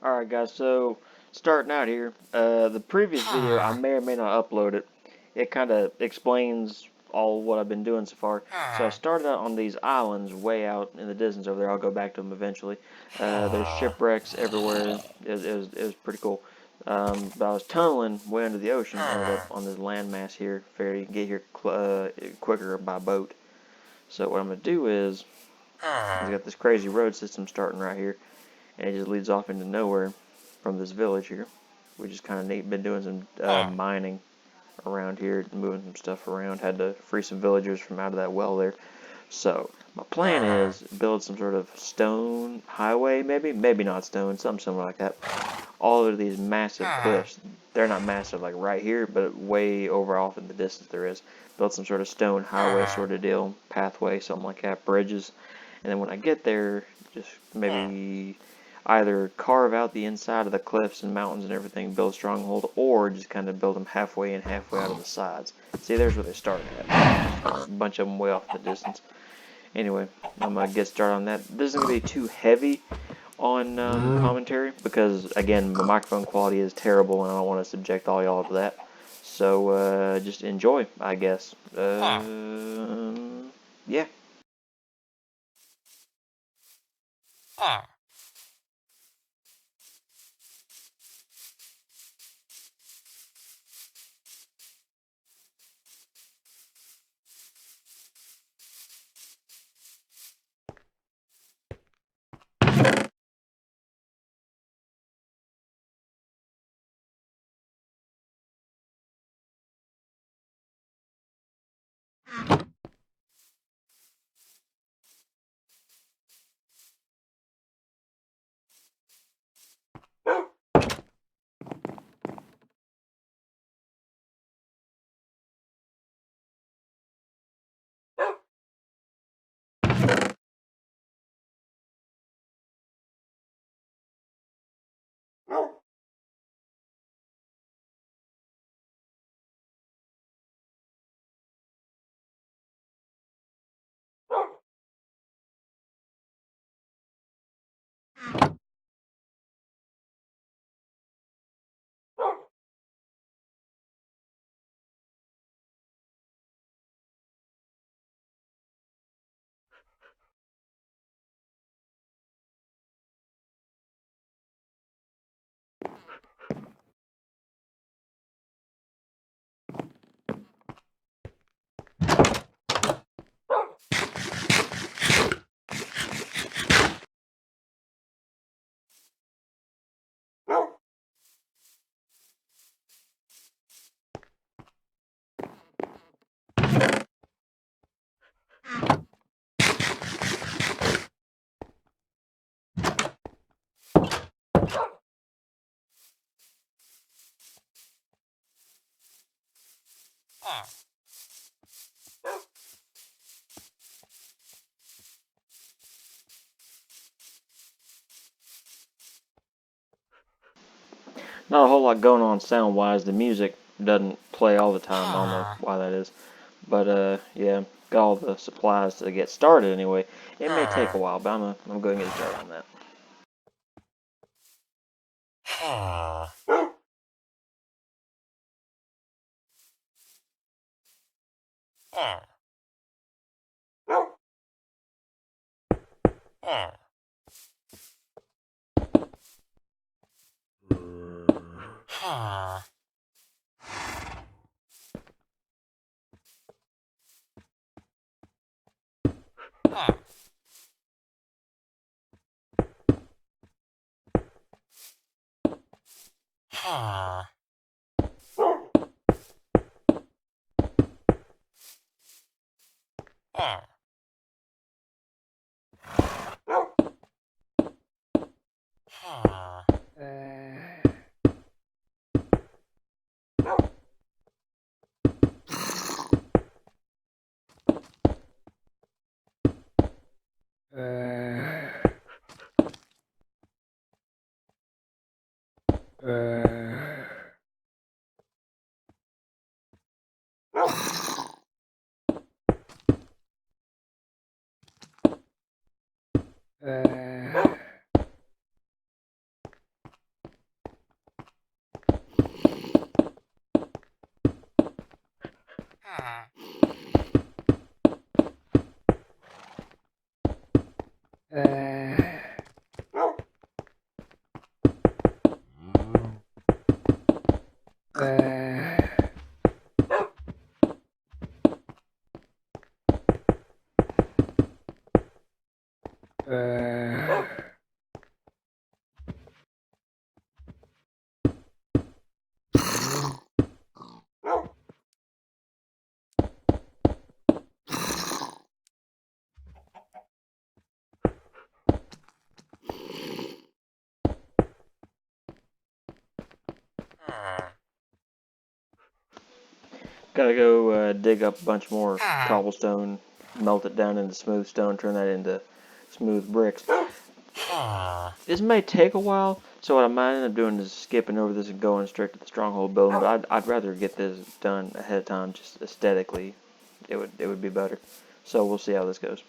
Alright guys, so starting out here, the previous video, I may or may not upload it. It kind of explains all what I've been doing so far. So I started out on these islands way out in the distance over there. I'll go back to them eventually. There's shipwrecks everywhere. It was pretty cool. But I was tunneling way under the ocean. Ended up on this landmass here. Figured you can get here quicker by boat. So what I'm going to do is, I got this crazy road system starting right here. And it just leads off into nowhere from this village here. We just kind of been doing some mining around here, moving some stuff around. Had to free some villagers from out of that well there. So my plan is build some sort of stone highway, maybe not stone, something similar like that. All of these massive cliffs. They're not massive like right here, but way over off in the distance there is. Build some sort of stone highway sort of deal, pathway, something like that, bridges. And then when I get there, just maybe either carve out the inside of the cliffs and mountains and everything, build a stronghold, or just kind of build them halfway in, halfway out of the sides. See, there's where they start at. A bunch of them way off in the distance. Anyway, I'm going to get started on that. This isn't going to be too heavy on commentary because, again, my microphone quality is terrible and I don't want to subject all y'all to that. So, just enjoy, I guess. Yeah. Not a whole lot going on sound-wise. The music doesn't play all the time. I don't know why that is. But, yeah, got all the supplies to get started anyway. It may take a while, but I'm going to get started on that. Gotta go dig up a bunch more cobblestone, melt it down into smooth stone, turn that into smooth bricks. This may take a while, so what I might end up doing is skipping over this and going straight to the stronghold building, but I'd rather get this done ahead of time, just aesthetically. It would be better. So we'll see how this goes.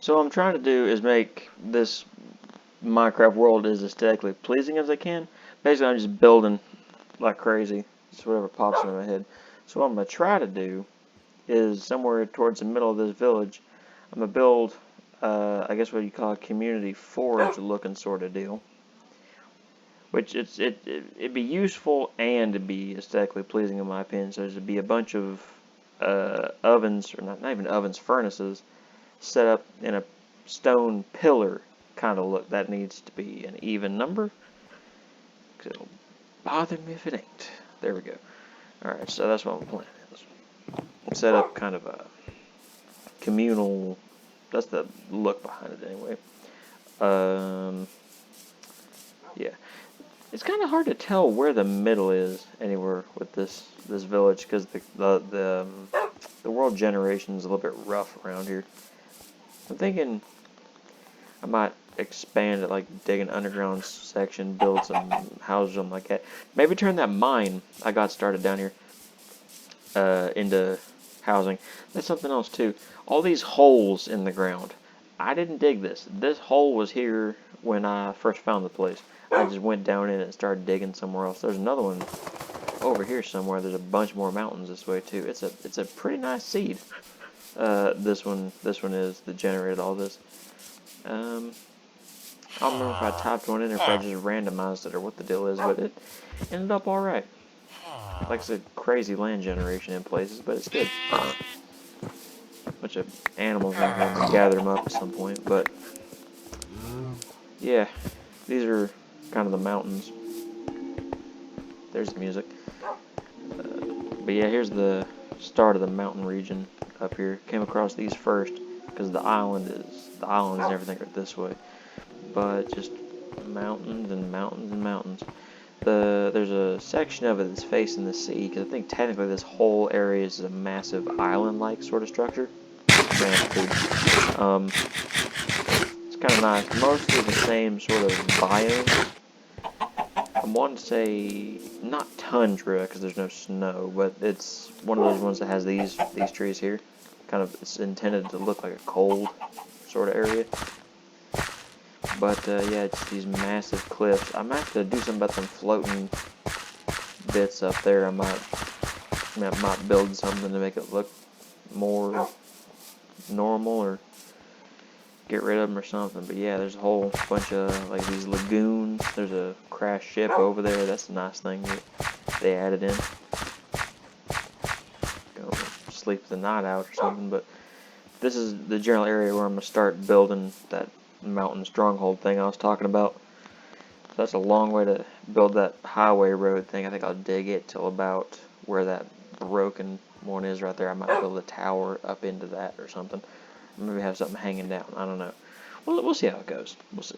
So what I'm trying to do is make this Minecraft world as aesthetically pleasing as I can. Basically, I'm just building like crazy, just whatever pops into my head. So what I'm gonna try to do is somewhere towards the middle of this village, I'm gonna build, I guess what you call a community forge looking sort of deal. Which it'd be useful and it'd be aesthetically pleasing in my opinion. So there'd be a bunch of ovens, or not even ovens, furnaces set up in a stone pillar kind of look. That needs to be an even number, because it'll bother me if it ain't. There we go. Alright, so that's what I'm planning. Set up kind of a communal, that's the look behind it anyway. Yeah. It's kind of hard to tell where the middle is anywhere with this village, because the world generation is a little bit rough around here. I'm thinking I might expand it, like dig an underground section, build some houses, something like that. Maybe turn that mine I got started down here into housing. That's something else too. All these holes in the ground. I didn't dig this. This hole was here when I first found the place. I just went down in it and started digging somewhere else. There's another one over here somewhere. There's a bunch more mountains this way too. It's a pretty nice seed. This one is that generated all this. I don't remember if I typed one in or if I just randomized it or what the deal is, but it ended up all right. Like I said, crazy land generation in places, but it's good. Bunch of animals out here to gather them up at some point, but yeah, these are kind of the mountains. There's the music. But yeah, here's the start of the mountain region up here. Came across these first because the islands and everything are this way. But just mountains and mountains and mountains. There's a section of it that's facing the sea because I think technically this whole area is a massive island-like sort of structure. It's kind of nice. Mostly the same sort of biome. I want to say not tundra because there's no snow, but it's one of those ones that has these trees here. Kind of, it's intended to look like a cold sort of area. But yeah, it's these massive cliffs. I might have to do something about them floating bits up there. I might build something to make it look more normal or get rid of them or something. But yeah, there's a whole bunch of like these lagoons. There's a crashed ship over there. That's a nice thing that they added in. Go sleep the night out or something. But this is the general area where I'm gonna start building that mountain stronghold thing I was talking about. So that's a long way to build that highway road thing. I think I'll dig it till about where that broken one is right there. I might build a tower up into that or something. Maybe have something hanging down. I don't know. We'll see how it goes. We'll see.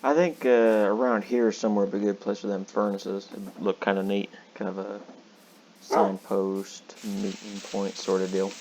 I think around here somewhere would be a good place for them furnaces. It'd look kind of neat. Kind of a signpost, meeting point sort of deal.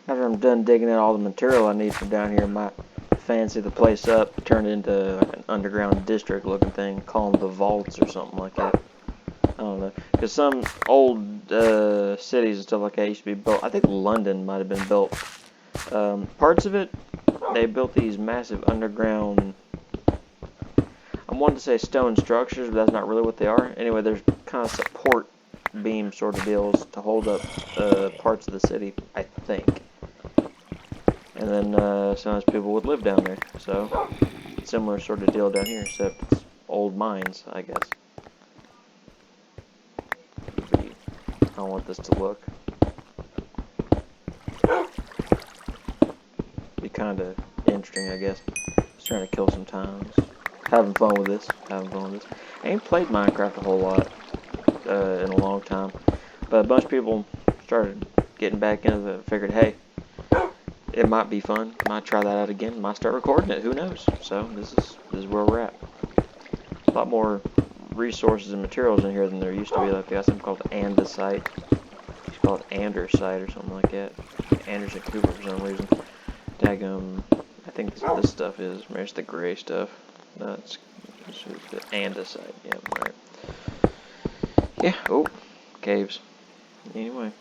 After I'm done digging out all the material I need from down here, I might fancy the place up, turn it into like an underground district looking thing, call them the vaults or something like that. I don't know. Because some old cities and stuff like that used to be built. I think London might have been built. Parts of it, they built these massive underground, I wanted to say stone structures, but that's not really what they are. Anyway, there's kind of support beam sort of deals to hold up parts of the city, I think. And then sometimes people would live down there. So, similar sort of deal down here, except it's old mines, I guess. I want this to look. Be kind of interesting, I guess. Just trying to kill some time. Having fun with this. I ain't played Minecraft a whole lot in a long time. But a bunch of people started getting back into it and figured, hey, it might be fun. Might try that out again. Might start recording it. Who knows? So this is where we're at. A lot more resources and materials in here than there used to be. Like they got something called andesite. It's called andersite or something like that. Anderson Cooper for some reason. Daggum. I think this stuff is. Maybe it's the gray stuff. No, it's the andesite. Yeah, alright. Yeah. Oh, caves. Anyway.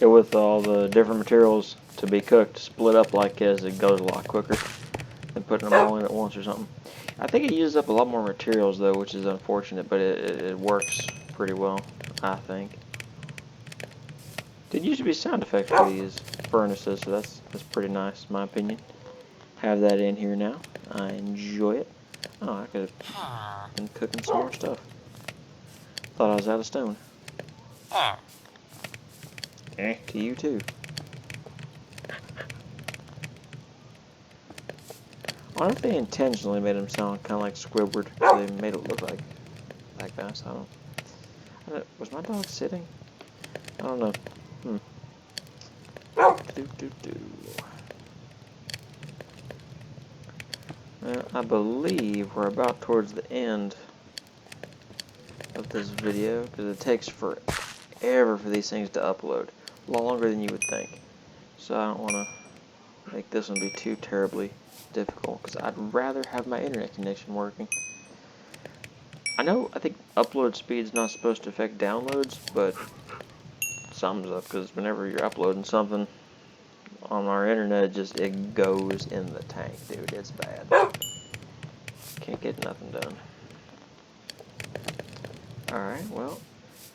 Yeah, with all the different materials to be cooked, split up like this, it goes a lot quicker than putting them all in at once or something. I think it uses up a lot more materials though, which is unfortunate, but it works pretty well, I think. There used to be sound effects for these furnaces, so that's pretty nice in my opinion. Have that in here now. I enjoy it. Oh, I could have been cooking some more stuff. Thought I was out of stone. To you too. I wonder if they intentionally made him sound kind of like Squidward. They made it look like that. So I don't. Was my dog sitting? I don't know. Well, I believe we're about towards the end of this video because it takes forever for these things to upload. Longer than you would think. So I don't want to make this one be too terribly difficult because I'd rather have my internet connection working. I think upload speed's not supposed to affect downloads, but something's up because whenever you're uploading something on our internet, it goes in the tank, dude. It's bad. Can't get nothing done. Alright, well,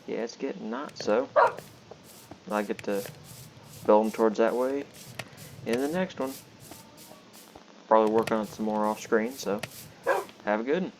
yeah, it's getting not so. I get to build them towards that way in the next one. Probably work on it some more off screen, so have a good one.